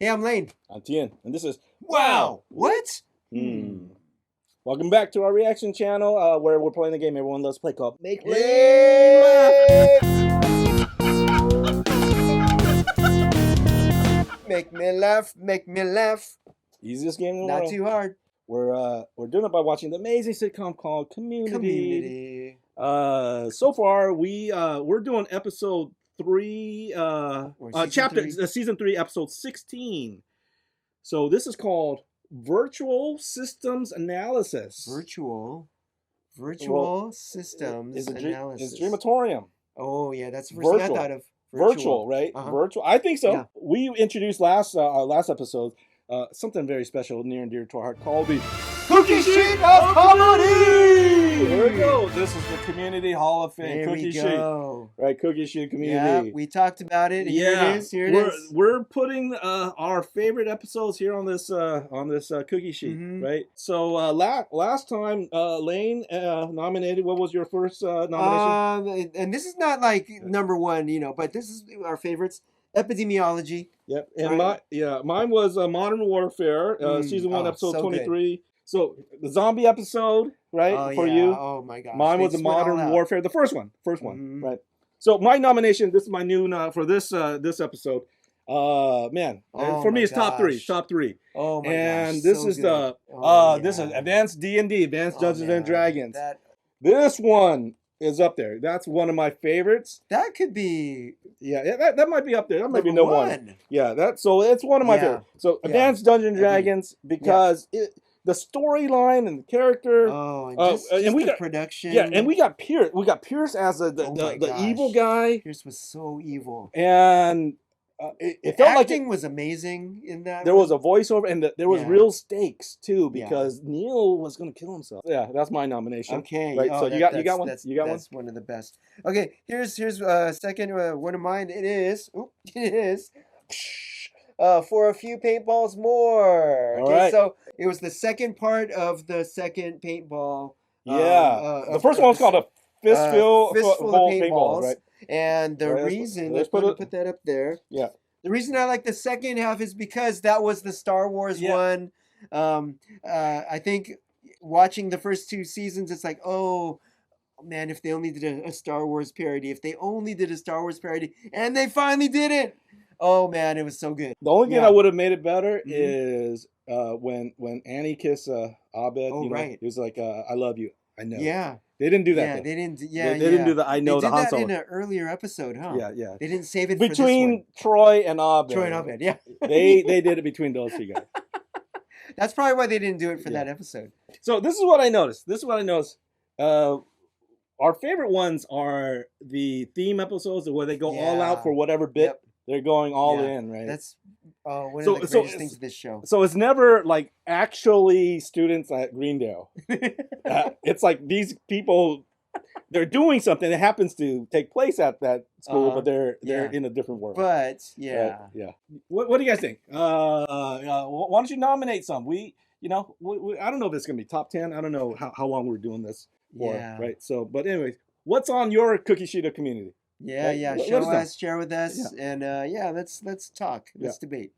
Hey, I'm Layne. I'm Thien, and this is Wow. What? Welcome back to our reaction channel, where we're playing the game everyone loves to play called Make Me Make me laugh, make me laugh. Easiest game in the Not world. too hard. We're doing it by watching the amazing sitcom called Community. So far we're doing episode 3, season 3, episode 16. So this is called Virtual Systems Analysis. Virtual Systems Analysis. It's Dreamatorium. Oh yeah, that's the first thing I thought of. Virtual, right? Virtual. I think so. Yeah. We introduced last episode something very special, near and dear to our heart, called the Cookie Sheet of Comedy. Here we go. This is the Community Hall of Fame. Cookie Sheet, right? Cookie Sheet Community. Yeah, we talked about it. Yeah, here it is. We're putting our favorite episodes here on this Cookie Sheet, right? So last time Layne nominated. What was your first nomination? And this is not like number one, but this is our favorites. Epidemiology. Yep, and mine was Modern Warfare, season 1, episode 23. Good. So the zombie episode, right? For you. Oh my gosh. Mine was the Modern Warfare, the first one, right? So my nomination. This is my new for this episode. Man, for me it's top three. Oh my gosh. And this is good. This is Advanced D&D, Advanced Dungeons and Dragons. This one is up there. That's one of my favorites. That could be. Yeah, that might be up there. That might be no one. Yeah, it's one of my favorites. So Advanced Dungeons and Dragons, because the storyline and the character. And we got production. Yeah, and we got Pierce. We got Pierce as the evil guy. Pierce was so evil. And it felt like acting was amazing in that. There was a voiceover, and there was real stakes too, because Neil was going to kill himself. Yeah, that's my nomination. Okay, right. So you got one. That's one of the best. Okay, here's second one of mine. It is For a Few Paintballs More. Okay, right. So it was the second part of the second paintball. The first one was called a fistful of paintballs, right? And the reason, let's put that up there. Yeah. The reason I like the second half is because that was the Star Wars one. I think watching the first 2 seasons, it's like, oh man, if they only did a Star Wars parody. If they only did a Star Wars parody. And they finally did it. Oh man, it was so good. The only thing that would have made it better is when Annie kissed Abed. Right. He was like, I love you. I know. Yeah. They didn't do that. Yeah, they didn't. They didn't do the I know the Han Solo. They did that in an earlier episode, huh? Yeah. They didn't save it between Troy and Abed. Yeah. they did it between those 2 guys. That's probably why they didn't do it for that episode. So this is what I noticed. Our favorite ones are the theme episodes where they go all out for whatever bit they're going all in, right? That's one of the greatest things of this show. So it's never like actually students at Greendale. It's like these people, they're doing something that happens to take place at that school, but they're in a different world. But What do you guys think? Why don't you nominate some? I don't know if it's gonna be top 10. I don't know how long we're doing this for, right? So, but anyways, what's on your Cookie Sheet of Community? Share with us, and let's talk. Let's debate.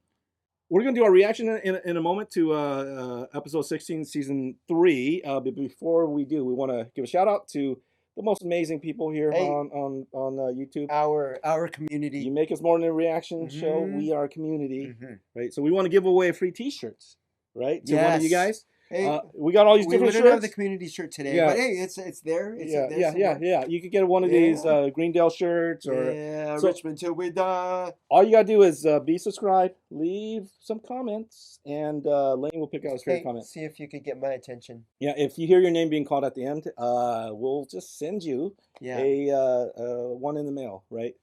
We're going to do our reaction in a moment to episode 16, season 3. But before we do, we want to give a shout out to the most amazing people here on YouTube. Our community. You make us more than a reaction show. We are a community, right? So we want to give away free T-shirts, right? To one of you guys. Hey, we got all these different shirts. We don't have the community shirt today, but hey, it's there. It's there. You could get one of these Greendale shirts or Richmond till we die. All you gotta do is be subscribed, leave some comments, and Layne will pick out his favorite comment. See if you could get my attention. Yeah, if you hear your name being called at the end, we'll just send you a one in the mail, right?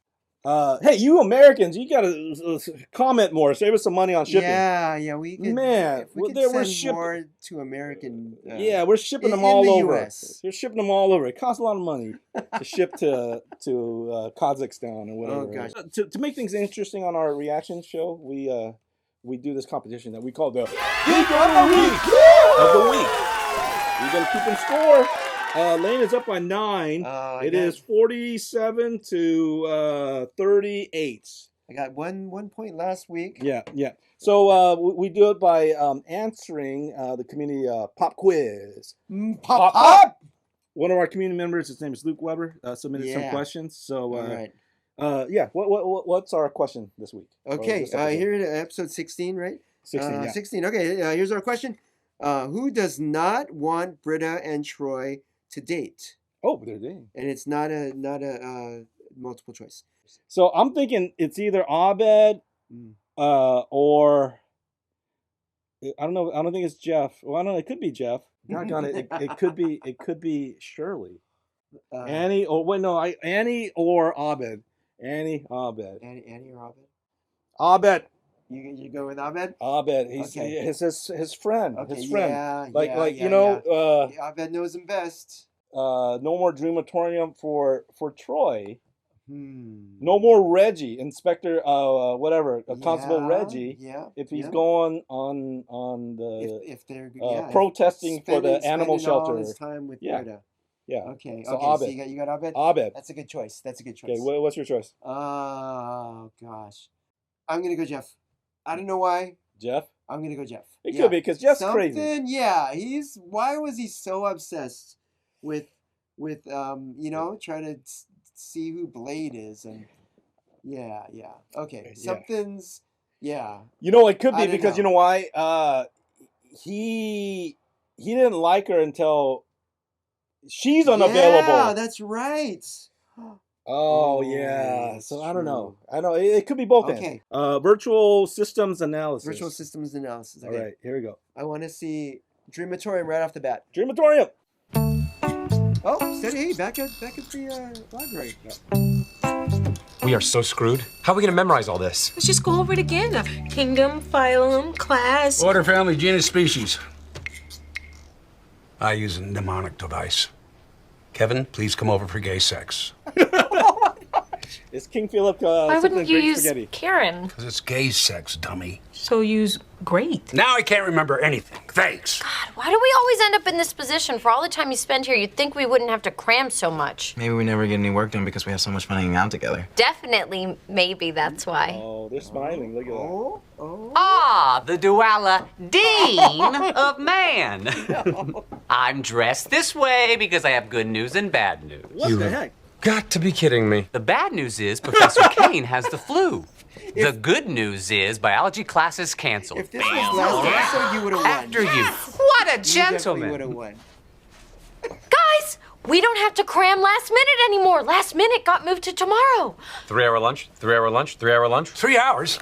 Hey, you Americans, you gotta comment more. Save us some money on shipping. We could. Man, we're shipping more to American. We're shipping them all over. You're shipping them all over. It costs a lot of money to ship to Kazakhstan or whatever. Oh gosh. To make things interesting on our reaction show, we do this competition that we call the Geek of the Week. We're gonna keep in score. Layne is up by 9. It is 47 to 38. I got one point last week. Yeah. So we do it by answering the community pop quiz. Pop. One of our community members, his name is Luke Weber, submitted some questions. So, all right. What's our question this week? Okay, here in episode 16, right? 16. 16. Okay, here's our question. Who does not want Britta and Troy to date? Oh, they're dating. And it's not a multiple choice. So I'm thinking it's either Abed or I don't know. I don't think it's Jeff. Well, I don't know. It could be Jeff. It could be Shirley. Annie or Abed. Annie or Abed? Abed. You go with Abed? Abed. He's his friend. Okay, his friend. Abed knows him best. No more Dreamatorium for Troy. No more Reggie, Inspector Constable Reggie. Yeah. If he's going on the if they're protesting for the animal shelter. All his time with Britta. Yeah. Okay. So Abed. So you got Abed? Abed. That's a good choice. Okay, what's your choice? Oh gosh. I'm gonna go Jeff. I don't know why. Jeff? I'm gonna go Jeff. It could be because Jeff's crazy. Yeah. Why was he so obsessed with trying to see who Blade is and okay, something's it could be because you know why he didn't like her until she's unavailable. Yeah, that's right. Oh yeah, so I don't know. I know it could be both. Okay. Virtual systems analysis. Okay. All right, here we go. I want to see Dreamatorium right off the bat. Dreamatorium. Oh, steady. Hey, back at the library. We are so screwed. How are we going to memorize all this? Let's just go over it again. Kingdom, phylum, class. Order, family, genus, species. I use a mnemonic device. Kevin, please come over for gay sex. Is King Philip why wouldn't you use spaghetti? Karen? Because it's gay sex, dummy. So use great. Now I can't remember anything. Thanks. God, why do we always end up in this position? For all the time you spend here, you'd think we wouldn't have to cram so much. Maybe we never get any work done because we have so much fun hanging out together. Definitely, maybe that's why. Oh, they're smiling. Look at that. Ah, the Duala Dean of Man. I'm dressed this way because I have good news and bad news. What the heck? Got to be kidding me. The bad news is Professor Kane has the flu. The good news is biology class is canceled. If this was last episode, you would have won. After you. What a You gentleman. would have won. Guys, we don't have to cram last minute anymore. Last minute got moved to tomorrow. 3-hour lunch, 3-hour lunch, 3-hour lunch. 3 hours?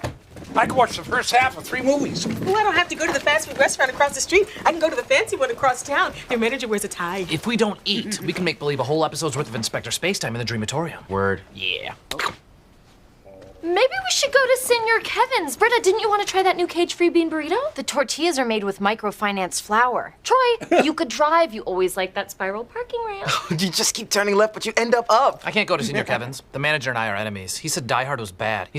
I could watch the first half of 3 movies. Well, I don't have to go to the fast food restaurant across the street. I can go to the fancy one across town. Their manager wears a tie. If we don't eat, we can make believe a whole episode's worth of Inspector Spacetime in the Dreamatorium. Word. Yeah. Maybe we should go to Senor Kevin's. Britta, didn't you want to try that new cage-free bean burrito? The tortillas are made with microfinance flour. Troy, you could drive. You always like that spiral parking ramp. You just keep turning left, but you end up. I can't go to Senor Kevin's. The manager and I are enemies. He said Die Hard was bad.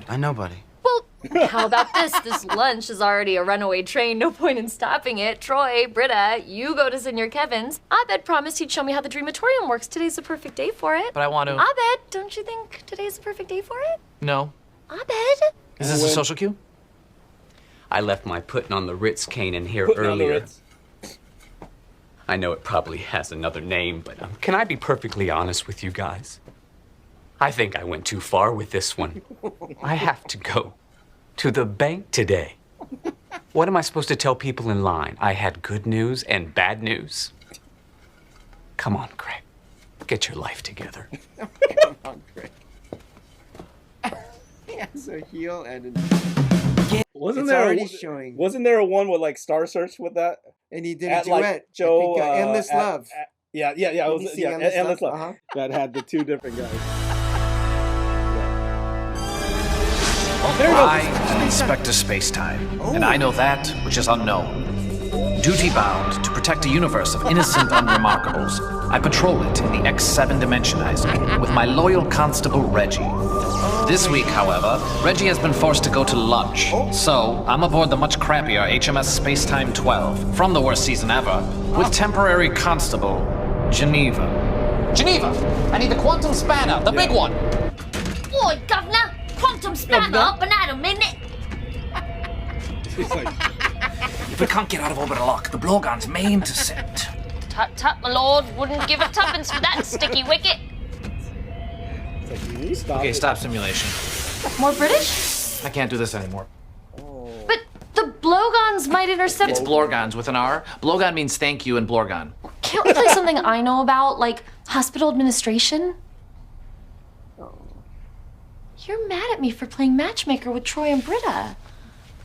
I know, buddy. Well, how about this? This lunch is already a runaway train. No point in stopping it. Troy, Britta, you go to Senor Kevin's. Abed promised he'd show me how the Dreamatorium works. Today's the perfect day for it. But I want to. Abed, don't you think today's the perfect day for it? No. Abed? Is this a social cue? I left my putting on the Ritz cane in here earlier. I know it probably has another name, but can I be perfectly honest with you guys? I think I went too far with this one. I have to go to the bank today. What am I supposed to tell people in line? I had good news and bad news. Come on, Greg. Get your life together. Come on, Greg. He has a heel and an... Wasn't there a one with like Star Search with that? And he did a duet. Like Joe, Endless Love. Yeah. It was Endless Love. Uh-huh. That had the two different guys. I am Inspector Spacetime, and I know that which is unknown. Duty-bound to protect a universe of innocent unremarkables, I patrol it in the X7 dimensionizing with my loyal constable Reggie. This week, however, Reggie has been forced to go to lunch, so I'm aboard the much crappier HMS Spacetime 12 from the worst season ever with temporary constable Geneva. Geneva, I need the quantum spanner, the big one. Oi, governor! quantum spanner, banana minute. She's like, If we can't get out of orbital lock, the blowgun's main to set. Tut tut, my lord, wouldn't give a tuppence for that sticky wicket. it's like, you need to stop Okay, it. stop simulation. More British? I can't do this anymore. But the blowguns might intercept. It's blorgons with an R. Blowgun means thank you in blorgon. Can't we play something I know about, like hospital administration? You're mad at me for playing matchmaker with Troy and Britta.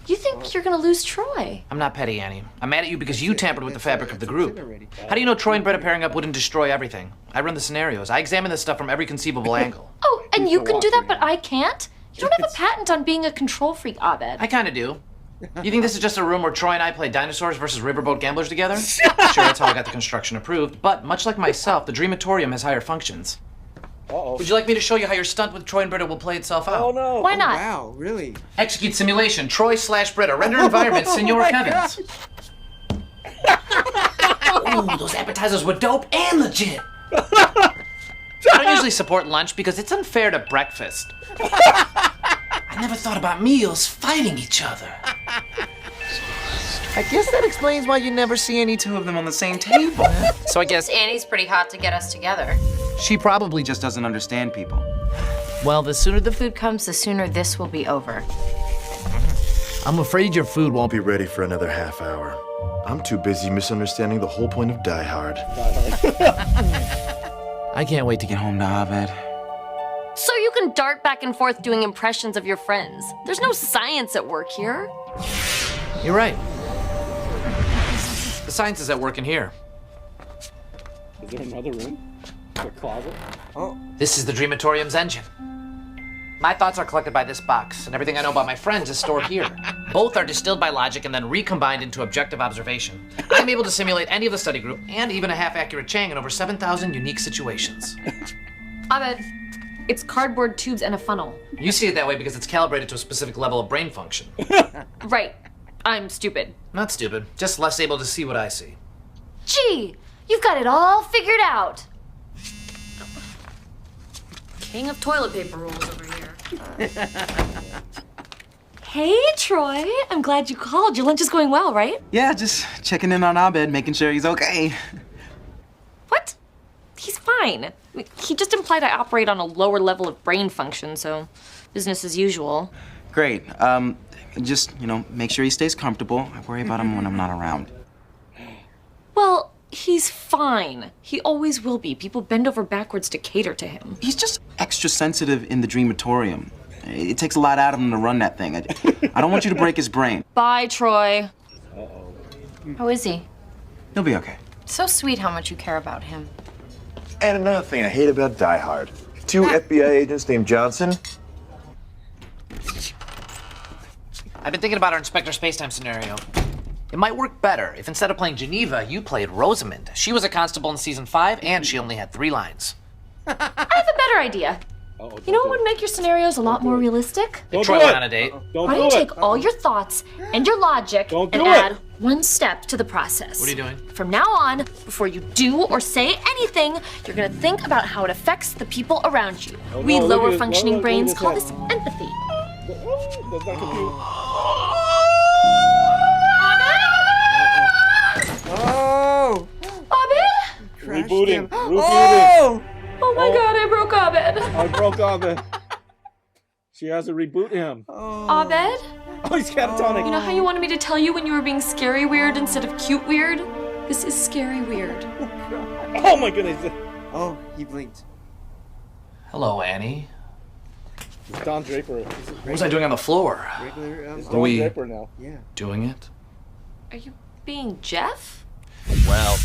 You think you're gonna lose Troy? I'm not petty, Annie. I'm mad at you because you tampered with the fabric of the group. How do you know Troy and Britta pairing up wouldn't destroy everything? I run the scenarios. I examine this stuff from every conceivable angle. Oh, and you can do that, but I can't? You don't have a patent on being a control freak, Abed. I kind of do. You think this is just a room where Troy and I play dinosaurs versus riverboat gamblers together? Sure, that's how I got the construction approved. But much like myself, the Dreamatorium has higher functions. Uh-oh. Would you like me to show you how your stunt with Troy and Britta will play itself out? Oh, no. Why not? Wow, really? Execute simulation. Troy/Britta. Render environment. Senor Kevin's. Ooh, those appetizers were dope and legit. I don't usually support lunch because it's unfair to breakfast. I never thought about meals fighting each other. I guess that explains why you never see any two of them on the same table. So I guess Annie's pretty hot to get us together. She probably just doesn't understand people. well, the sooner the Food comes, the sooner this will be over. I'm afraid your food won't be ready for another half hour. I'm too busy misunderstanding the whole point of Die Hard. I can't wait to get home to Abed. So you can dart back and forth doing impressions of your friends. There's no science at work here. You're right. The science is at work in here. Is there another room? A closet? Oh, This is the Dreamatorium's engine. My thoughts are collected by this box, and everything I know about my friends is stored here. Both are distilled by logic and then recombined into objective observation. I'm able to simulate any of the study group, and even a half-accurate Chang in over 7,000 unique situations. Abed, it's cardboard tubes and a funnel. You see it that way because it's calibrated to a specific level of brain function. Right. I'm stupid. Not stupid, just less able to see what I see. Gee, you've got it all figured out. King of toilet paper rolls over here. Hey, Troy. I'm glad you called. Your lunch is going well, right? Yeah, just checking in on Abed, making sure he's okay. What? He's fine. He just implied I operate on a lower level of brain function, so business as usual. Great. Just, make sure he stays comfortable. I worry about him when I'm not around. Well, he's fine. He always will be. People bend over backwards to cater to him. He's just extra sensitive in the Dreamatorium. It takes a lot out of him to run that thing. I don't want you to break his brain. Bye, Troy. Uh-oh. How is he? He'll be okay. So sweet how much you care about him. And another thing I hate about Die Hard. 2 FBI agents named Johnson. I've been thinking about our Inspector Spacetime scenario. It might work better if instead of playing Geneva, you played Rosamund. She was a constable in season 5, and she only had 3 lines. I have a better idea. You know what would make your scenarios a lot more realistic? Don't Troy do went it. on a date. Don't Why do don't you it. take all your thoughts and your logic Don't and do it. add one step to the process? What are you doing? From now on, before you do or say anything, you're gonna think about how it affects the people around you. Oh, We no, look lower at- functioning look at brains this call head. this empathy. Oh, that's not computer. oh! Abed? Crashed Rebooting. him. Rebooting. Oh! Oh my god, I broke Abed. I broke Abed. She has to reboot him. Abed? Oh, he's catatonic. You know how you wanted me to tell you when you were being scary weird instead of cute weird? This is scary weird. Oh my goodness. Oh, he blinked. Hello, Annie. It's Don Draper. What was I doing on the floor? Regular, It's Are Don we- Draper now. yeah. Doing it? Are you being Jeff? Well,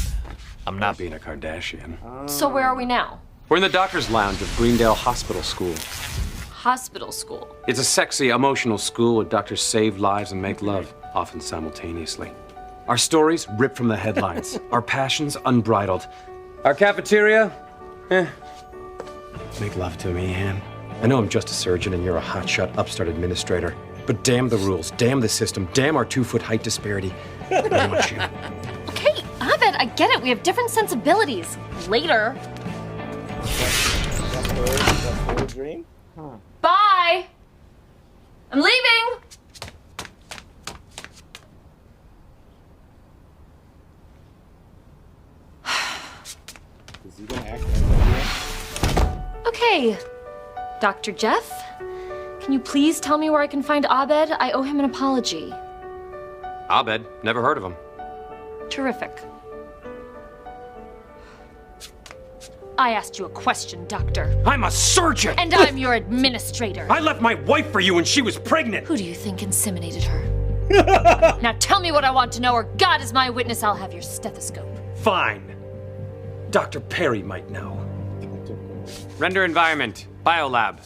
I'm not being a Kardashian. So where are we now? We're in the doctor's lounge of Greendale Hospital School. Hospital school. It's a sexy, emotional school where doctors save lives and make love, often simultaneously. Our stories ripped from the headlines. Our passions unbridled. Our cafeteria? Make love to me, Anne. I know I'm just a surgeon and you're a hotshot upstart administrator. But damn the rules, damn the system, damn our 2-foot height disparity. I want you. Okay, Abed, I get it. We have different sensibilities. Later. That's her dream? Bye. I'm leaving! Is he gonna act like that? Okay, Dr. Jeff, can you please tell me where I can find Abed? I owe him an apology. Abed, never heard of him. Terrific. I asked you a question, Doctor. I'm a surgeon! And I'm your administrator. I left my wife for you when she was pregnant! Who do you think inseminated her? Now tell me what I want to know, or God is my witness, I'll have your stethoscope. Fine. Dr. Perry might know. Render environment. Biolab.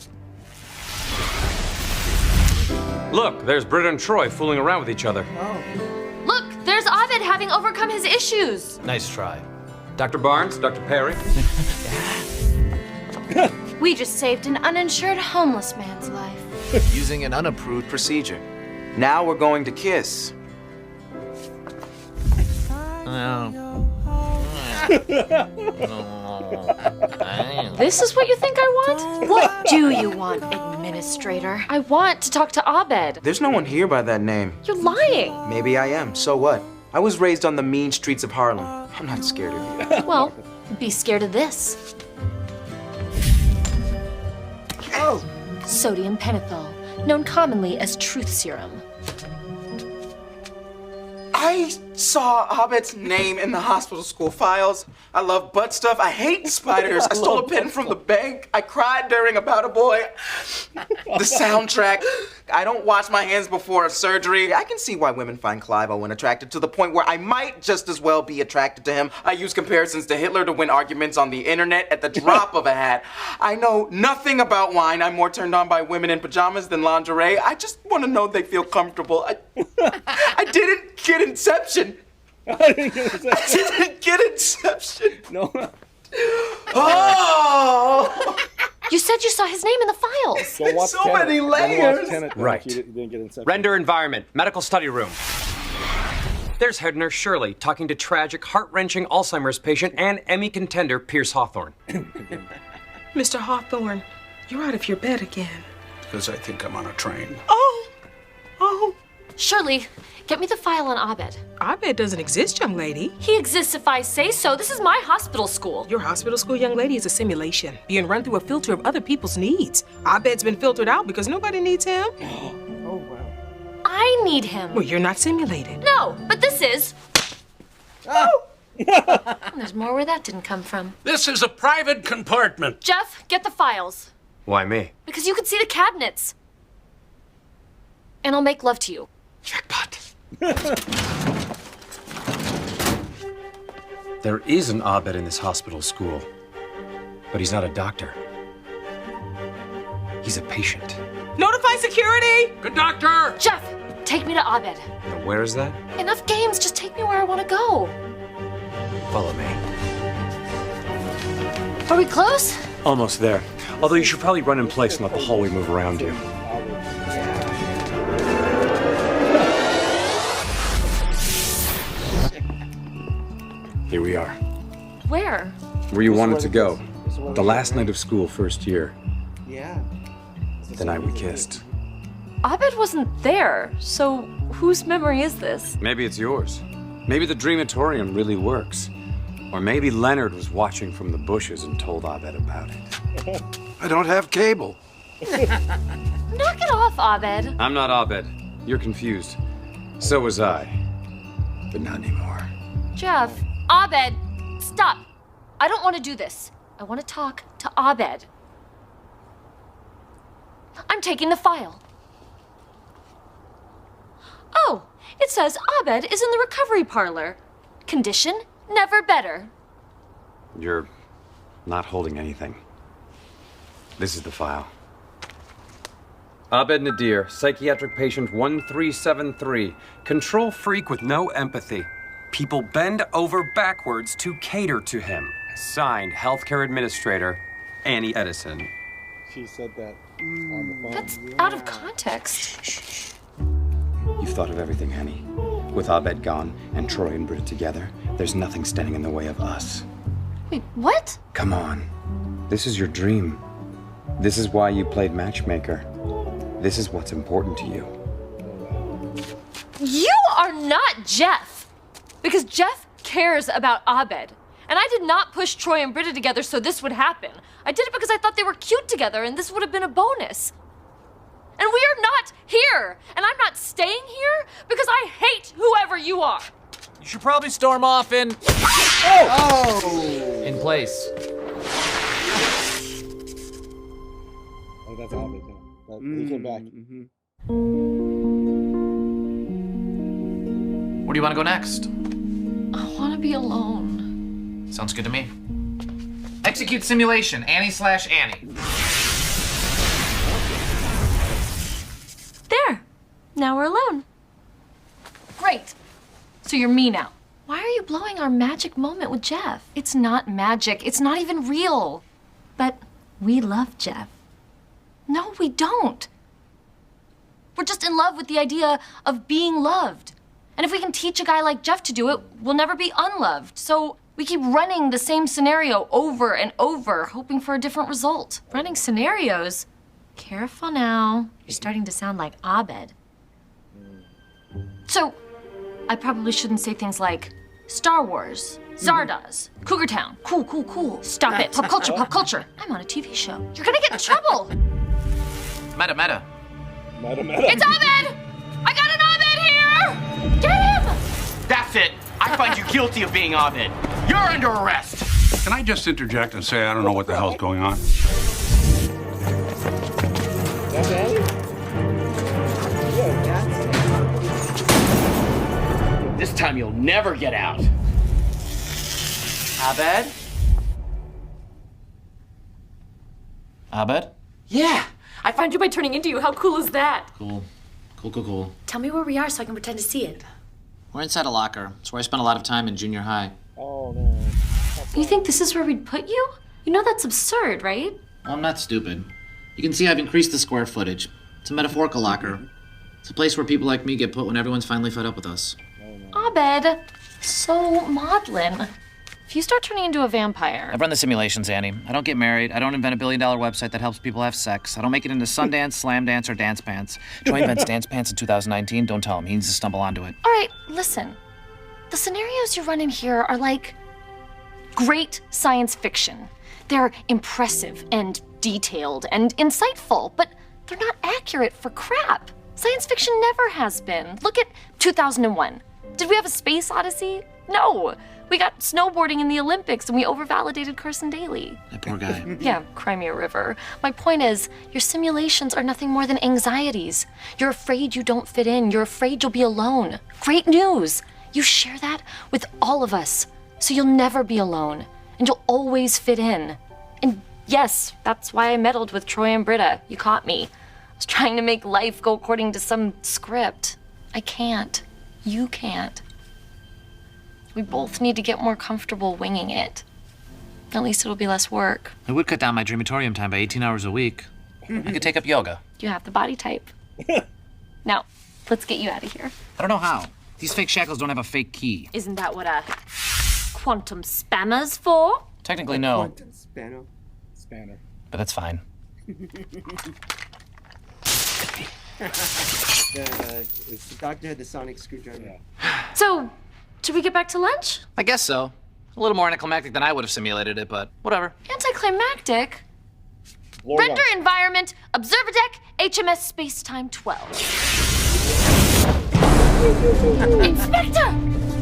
Look, there's Britta and Troy fooling around with each other. Look, there's Abed having overcome his issues. Nice try. Dr. Barnes, Dr. Perry. We just saved an uninsured homeless man's life. Using an unapproved procedure. Now we're going to kiss. This is what you think I want? What do you want, administrator? I want to talk to Abed. There's no one here by that name. You're lying. Maybe I am. So what? I was raised on the mean streets of Harlem. I'm not scared of you. Well, be scared of this. Oh. Sodium pentothal, known commonly as truth serum. I saw Abed's name in the hospital school files. I love butt stuff. I hate spiders. I stole a pen from the bank. I cried during About a Boy. The soundtrack. I don't wash my hands before a surgery. I can see why women find Clive Owen attractive to the point where I might just as well be attracted to him. I use comparisons to Hitler to win arguments on the internet at the drop of a hat. I know nothing about wine. I'm more turned on by women in pajamas than lingerie. I just want to know they feel comfortable. I didn't get Inception. I didn't get Inception. No. Oh! You said you saw his name in the files. Don't watch So Tenet. many Don't watch layers. Tenet, then, Right. if you didn't get Inception. Render environment. Medical study room. There's head nurse Shirley talking to tragic, heart-wrenching Alzheimer's patient and Emmy contender Pierce Hawthorne. Mr. Hawthorne, you're out of your bed again. Because I think I'm on a train. Oh. Shirley, get me the file on Abed. Abed doesn't exist, young lady. He exists if I say so. This is my hospital school. Your hospital school, young lady, is a simulation, being run through a filter of other people's needs. Abed's been filtered out because nobody needs him. Oh, wow. I need him. Well, you're not simulated. No, but this is. There's more where that didn't come from. This is a private compartment. Jeff, get the files. Why me? Because you can see the cabinets. And I'll make love to you. Jackpot. There is an Abed in this hospital school, but he's not a doctor. He's a patient. Notify security! Good doctor! Jeff, take me to Abed. Now, where is that? Enough games, just take me where I want to go. Follow me. Are we close? Almost there. Although you should probably run in place and let the hallway move around you. Here we are. Where? Where you wanted to go. The last night of school, first year. Yeah. The night we kissed. Abed wasn't there, so whose memory is this? Maybe it's yours. Maybe the Dreamatorium really works. Or maybe Leonard was watching from the bushes and told Abed about it. I don't have cable. Knock it off, Abed. I'm not Abed. You're confused. So was I. But not anymore. Jeff, Abed, stop. I don't want to do this. I want to talk to Abed. I'm taking the file. Oh, it says Abed is in the recovery parlor. Condition, never better. You're not holding anything. This is the file. Abed Nadir, psychiatric patient 1373. Control freak with no empathy. People bend over backwards to cater to him. Signed, healthcare administrator, Annie Edison. She said that on the phone. That's out of context. You've thought of everything, Henny. With Abed gone and Troy and Britta together, there's nothing standing in the way of us. Wait, what? Come on. This is your dream. This is why you played matchmaker. This is what's important to you. You are not Jeff. Because Jeff cares about Abed. And I did not push Troy and Britta together so this would happen. I did it because I thought they were cute together and this would have been a bonus. And we are not here. And I'm not staying here because I hate whoever you are. You should probably storm off in... Oh! In place. Oh, that's Abed. He came back. Where do you want to go next? I want to be alone. Sounds good to me. Execute simulation, Annie/Annie. There. Now we're alone. Great. So you're me now. Why are you blowing our magic moment with Jeff? It's not magic. It's not even real. But we love Jeff. No, we don't. We're just in love with the idea of being loved. And if we can teach a guy like Jeff to do it, we'll never be unloved. So we keep running the same scenario over and over, hoping for a different result. Running scenarios? Careful now. You're starting to sound like Abed. So, I probably shouldn't say things like Star Wars, Zardoz, Cougar Town. Cool, cool, cool. Stop it. Pop culture, pop culture. I'm on a TV show. You're gonna get in trouble. Meta. It's Abed! I got an Abed here! Get him! That's it. I find you guilty of being Abed. You're under arrest. Can I just interject and say I don't know what the hell's going on? That's Annie? This time you'll never get out. Abed? Abed? Yeah. I find you by turning into you. How cool is that? Cool. Tell me where we are so I can pretend to see it. We're inside a locker. It's where I spent a lot of time in junior high. Oh, no. You think this is where we'd put you? You know that's absurd, right? Well, I'm not stupid. You can see I've increased the square footage. It's a metaphorical locker. It's a place where people like me get put when everyone's finally fed up with us. Abed, so maudlin. If you start turning into a vampire... I've run the simulations, Annie. I don't get married. I don't invent a billion-dollar website that helps people have sex. I don't make it into Sundance, Slam Dance, or Dance Pants. Troy invents Dance Pants in 2019. Don't tell him. He needs to stumble onto it. All right, listen. The scenarios you run in here are like great science fiction. They're impressive and detailed and insightful, but they're not accurate for crap. Science fiction never has been. Look at 2001. Did we have a space odyssey? No. We got snowboarding in the Olympics and we overvalidated Carson Daly. That poor guy. Yeah, Crimea River. My point is, your simulations are nothing more than anxieties. You're afraid you don't fit in. You're afraid you'll be alone. Great news. You share that with all of us. So you'll never be alone. And you'll always fit in. And yes, that's why I meddled with Troy and Britta. You caught me. I was trying to make life go according to some script. I can't. You can't. We both need to get more comfortable winging it. At least it'll be less work. It would cut down my DREAMATORIUM time by 18 hours a week. I could take up yoga. You have the body type. Now, let's get you out of here. I don't know how. These fake shackles don't have a fake key. Isn't that what a quantum spanner's for? Technically, no. Quantum spanner. But that's fine. It's the doctor had the sonic screwdriver. So, should we get back to lunch? I guess so. A little more anticlimactic than I would have simulated it, but whatever. Anticlimactic? Render environment, observer deck, HMS Spacetime 12. Inspector!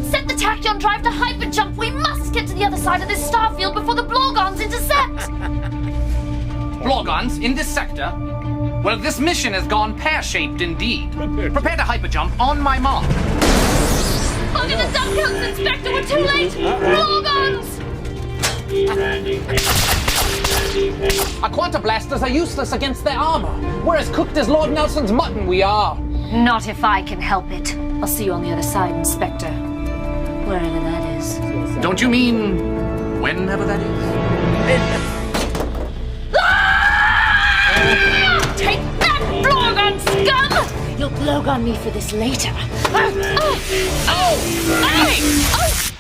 Set the tachyon drive to hyperjump. We must get to the other side of this starfield before the Blorgons intercept. Blorgons in this sector? Well, this mission has gone pear-shaped indeed. Prepare to hyperjump on my mark. Look at the dump codes, Inspector! We're too late! Blorgons! Our quanta blasters are useless against their armor. We're as cooked as Lord Nelson's mutton, we are. Not if I can help it. I'll see you on the other side, Inspector. Wherever that is. Don't you mean whenever that is? Take that, Blorgon scum! You'll Blorgon me for this later. Oh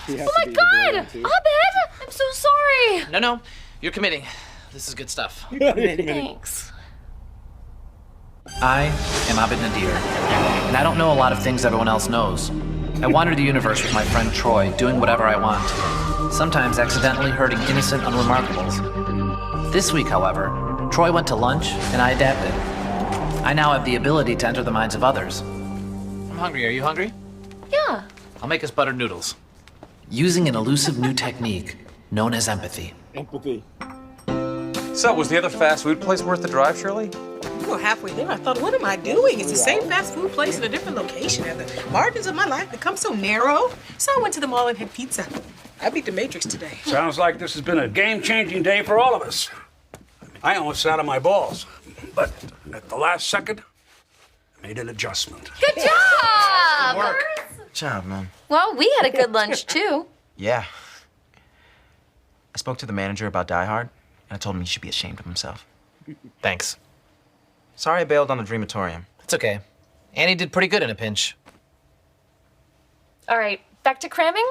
my God! Abed! I'm so sorry! No. You're committing. This is good stuff. Thanks. I am Abed Nadir, and I don't know a lot of things everyone else knows. I wander the universe with my friend Troy, doing whatever I want, sometimes accidentally hurting innocent unremarkables. This week, however, Troy went to lunch, and I adapted. I now have the ability to enter the minds of others. I'm hungry. Are you hungry? Yeah. I'll make us buttered noodles. Using an elusive new technique known as empathy. Empathy. So, was the other fast food place worth the drive, Shirley? We were halfway there. I thought, what am I doing? It's the same fast food place in a different location, and the margins of my life become so narrow. So I went to the mall and had pizza. I beat the Matrix today. Sounds like this has been a game-changing day for all of us. I almost sat on my balls, but at the last second, I made an adjustment. Good job! Good job, man. Well, we had a good lunch, too. Yeah. I spoke to the manager about Die Hard, and I told him he should be ashamed of himself. Thanks. Sorry I bailed on the Dreamatorium. It's okay. Annie did pretty good in a pinch. All right, back to cramming?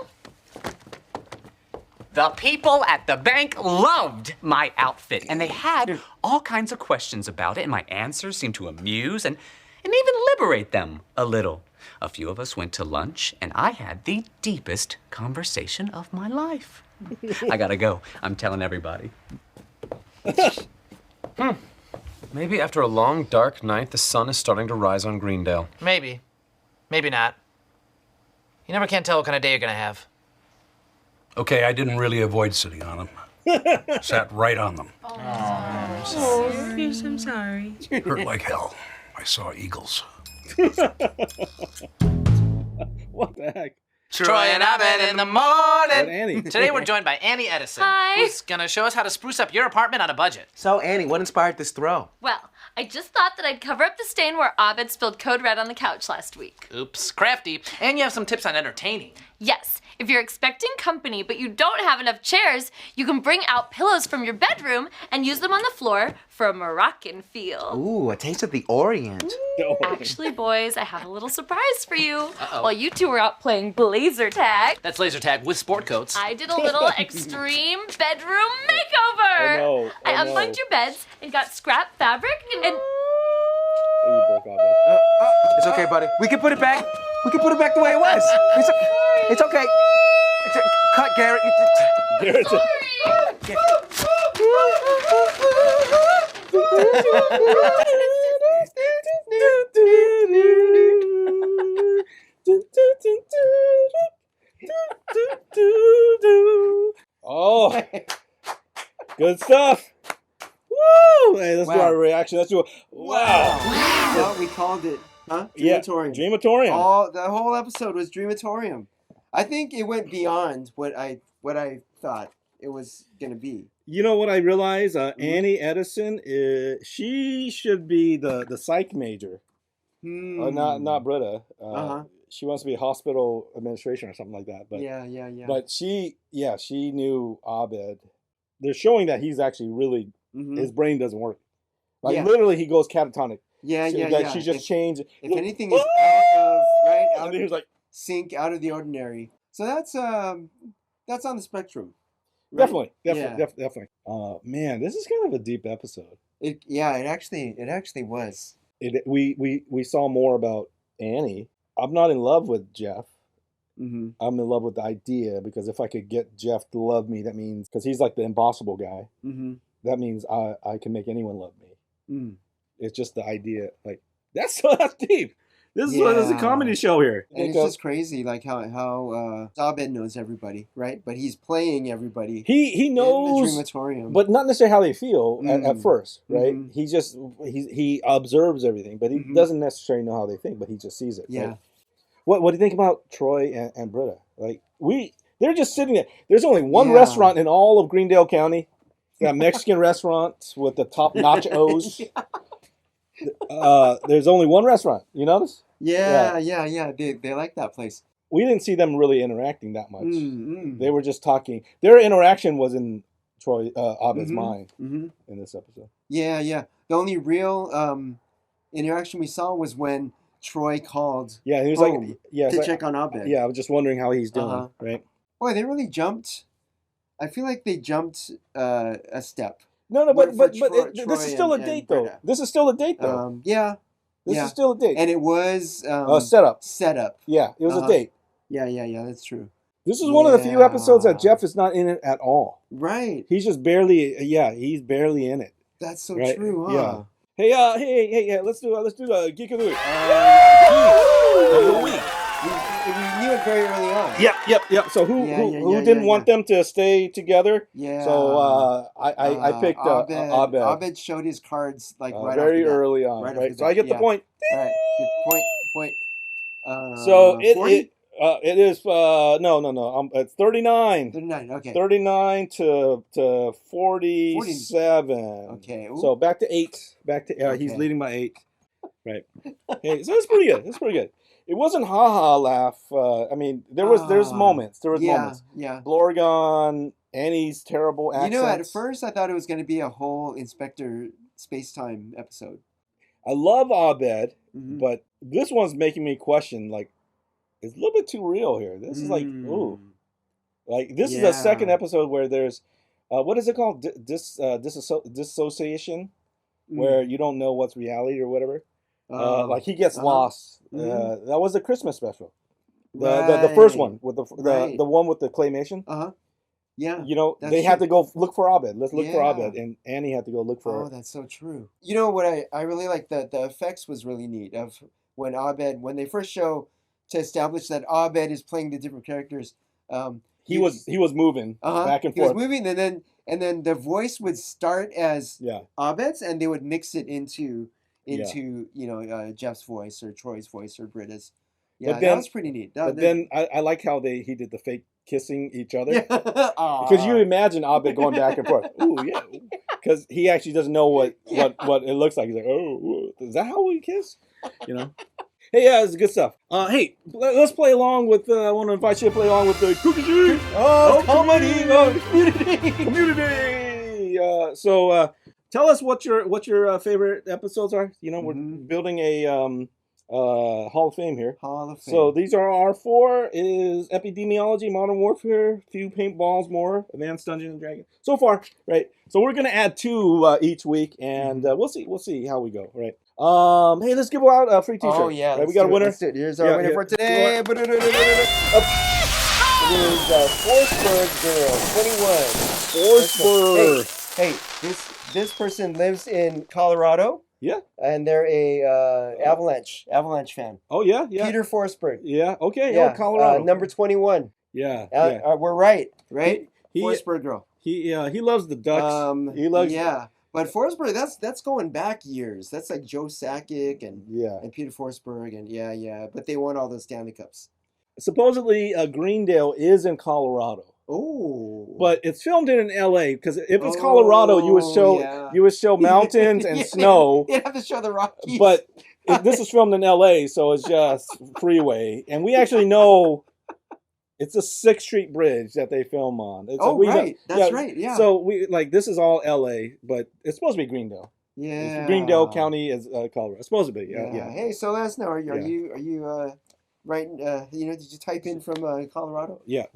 The people at the bank loved my outfit, and they had all kinds of questions about it, and my answers seemed to amuse and even liberate them a little. A few of us went to lunch, and I had the deepest conversation of my life. I gotta go. I'm telling everybody. Maybe after a long, dark night, the sun is starting to rise on Greendale. Maybe. Maybe not. You never can tell what kind of day you're gonna have. Okay, I didn't really avoid sitting on them. Sat right on them. Oh, yes, I'm sorry. Hurt like hell. I saw eagles. What the heck? Troy and Abed in the morning. And Annie. Today we're joined by Annie Edison. Hi. Who's gonna show us how to spruce up your apartment on a budget. So, Annie, what inspired this throw? Well, I just thought that I'd cover up the stain where Abed spilled Code Red on the couch last week. Oops, crafty. And you have some tips on entertaining. Yes, if you're expecting company but you don't have enough chairs, you can bring out pillows from your bedroom and use them on the floor for a Moroccan feel. Ooh, a taste of the Orient. Actually, boys, I have a little surprise for you. Uh-oh. While you two were out playing blazer tag, That's laser tag with sport coats. I did a little extreme bedroom makeover. Oh, no. I Oh, no. unplugged your beds and got scrap fabric and You broke Abed. It's okay, buddy. We can put it back. We can put it back the way it was. It's okay. Cut, Garrett. Garrett's Oh, good stuff. Woo! Hey, let's do our reaction. Let's do a wow. Well, we called it, huh? Yeah, Dreamatorium. Dreamatorium. The whole episode was Dreamatorium. I think it went beyond what I thought it was gonna be. You know what I realized? Annie Edison, she should be the psych major. Not Britta. She wants to be a hospital administration or something like that. But yeah. But she knew Abed. They're showing that he's actually really his brain doesn't work. Like literally, he goes catatonic. Yeah. She just changed. If anything is out of he was like sync, out of the ordinary. So that's on the spectrum. Right? Definitely. Man, this is kind of a deep episode. It actually was. We saw more about Annie. I'm not in love with Jeff. Mm-hmm. I'm in love with the idea, because if I could get Jeff to love me, that means, because he's like the impossible guy. Mm-hmm. That means I can make anyone love me. Mm. It's just the idea. Like that's deep. This is a comedy show here. And it's just crazy, like how Abed knows everybody, right? But he's playing everybody. He knows, in the Dreamatorium, but not necessarily how they feel at first, right? Mm-hmm. He observes everything, but he doesn't necessarily know how they think, but he just sees it. Yeah. Right? What do you think about Troy and Britta? Like they're just sitting there. There's only one restaurant in all of Greendale County. Got a Mexican restaurant with the top nachos. There's only one restaurant. You notice? Yeah. They like that place. We didn't see them really interacting that much. They were just talking. Their interaction was in Troy Abed's mind in this episode. Yeah. The only real interaction we saw was when Troy called. Yeah, he was home to check on Abed. Yeah, I was just wondering how he's doing. Right? Boy, they really jumped. I feel like they jumped a step. No, but Troy this is still a date, though. This is still a date, though. Yeah, This is still a date. And it was setup. Setup. Yeah, it was a date. Yeah, that's true. This is one of the few episodes that Jeff is not in it at all. Right. He's just barely, he's barely in it. That's so right? true, huh? Yeah. Hey, let's do the Geek of the Week. Geek of the Week. We knew it very early on. Yep. So who didn't want them to stay together? Yeah. So I picked Abed. Abed. Abed showed his cards like right very off the bat. early on, right? So I get the point. All right, good point. So it 40? it is no. It's 39. 39. Okay. 39 to 47. Okay. Ooh. So back to 8. He's leading by 8. Right. Okay, so that's pretty good. It wasn't laugh. I mean, there's moments. There was moments. Yeah. Blorgon, Annie's terrible accents. You know, at first I thought it was going to be a whole Inspector Spacetime episode. I love Abed, but this one's making me question, like, it's a little bit too real here. This is like, ooh. Like, this is the second episode where there's, what is it called? Dissociation? Where you don't know what's reality or whatever. Like, he gets lost. That was the Christmas special. The first one, with the one with the claymation. Yeah. You know, they had to go look for Abed. Let's look for Abed. And Annie had to go look for her. Oh, that's so true. You know what I really like, the effects was really neat of when they first show to establish that Abed is playing the different characters. He was moving back and forth. He was moving, and then the voice would start as Abed's, and they would mix it into Jeff's voice or Troy's voice or Britta's. Yeah, that was pretty neat. Then I like how he did the fake kissing each other. Because you imagine Abed going back and forth. Ooh, yeah. Because he actually doesn't know what it looks like. He's like, oh, is that how we kiss? You know? Hey, yeah, it's good stuff. Hey, let's play along with, I want to invite you to play along with the Cookie Community. So tell us what your favorite episodes are. You know, we're building a Hall of Fame here. Hall of Fame. So these are our 4: is Epidemiology, Modern Warfare, Few Paintballs More, Advanced Dungeons and Dragons. So far, right? So we're gonna add 2 each week, and we'll see how we go, right? Hey, let's give out a free T-shirt. Oh yeah, right? We got a winner. Here's our winner for today. It is Forsberg Girl, 21. Forsberg. Hey, this person lives in Colorado. Yeah. And they're a Avalanche fan. Oh yeah. Peter Forsberg. Yeah. Okay. Yeah. Colorado. Number 21. Yeah. We're right. Forsberg Girl. He loves the Ducks. He loves. Yeah. But Forsberg, that's going back years. That's like Joe Sakic and Peter Forsberg and But they won all those Stanley Cups. Supposedly, Greendale is in Colorado. Oh. But it's filmed in LA because if it's Colorado, you would show mountains and snow. You'd have to show the Rockies. But this is filmed in LA, so it's just freeway, and we actually know. It's a 6th Street Bridge that they film on. Right. That's right. Yeah. So this is all LA, but it's supposed to be Greendale. Yeah. Greendale County is Colorado. It's supposed to be. Yeah. Hey, so let us know. Are you writing? Did you type in from Colorado? Yeah.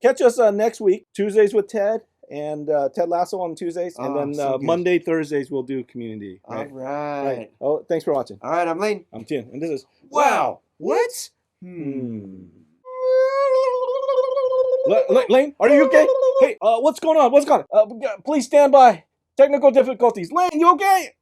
Catch us next week, Tuesdays with Ted and Ted Lasso on Tuesdays, and then Monday, Thursdays we'll do Community. Right? All right. Oh, thanks for watching. All right, I'm Layne. I'm Thien, and this is Wow. What? Layne, are you okay? Hey, what's going on? Please stand by. Technical difficulties. Layne, you okay?